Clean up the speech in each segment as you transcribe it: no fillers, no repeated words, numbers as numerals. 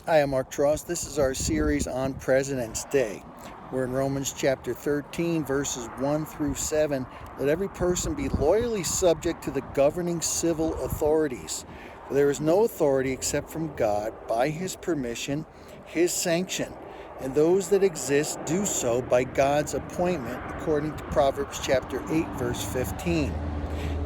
Hi, I'm Mark Tross. This is our series on President's Day. We're in Romans chapter 13, verses 1 through 7. Let every person be loyally subject to the governing civil authorities. For there is no authority except from God, by his permission, his sanction. And those that exist do so by God's appointment, according to Proverbs chapter 8, verse 15.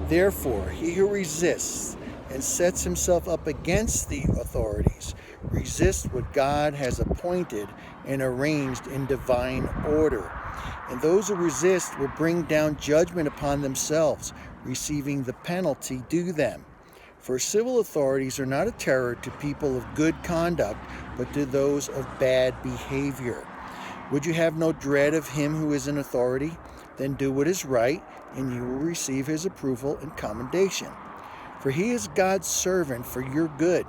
Therefore, he who resists and sets himself up against the authorities resists what God has appointed and arranged in divine order. And those who resist will bring down judgment upon themselves, receiving the penalty due them. For civil authorities are not a terror to people of good conduct, but to those of bad behavior. Would you have no dread of him who is in authority? Then do what is right, and you will receive his approval and commendation. For he is God's servant for your good.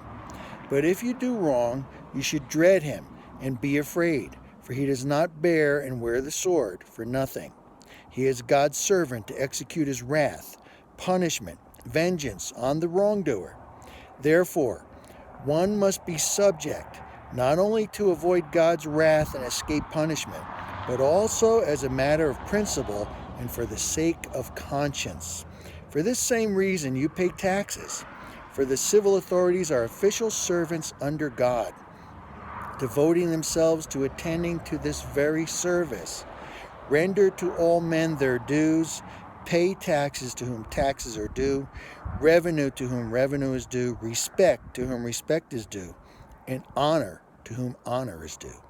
But if you do wrong, you should dread him and be afraid, for he does not bear and wear the sword for nothing. He is God's servant to execute his wrath, punishment, vengeance on the wrongdoer. Therefore, one must be subject, not only to avoid God's wrath and escape punishment, but also as a matter of principle and for the sake of conscience. For this same reason you pay taxes, for the civil authorities are official servants under God, devoting themselves to attending to this very service. Render to all men their dues, pay taxes to whom taxes are due, revenue to whom revenue is due, respect to whom respect is due, and honor to whom honor is due.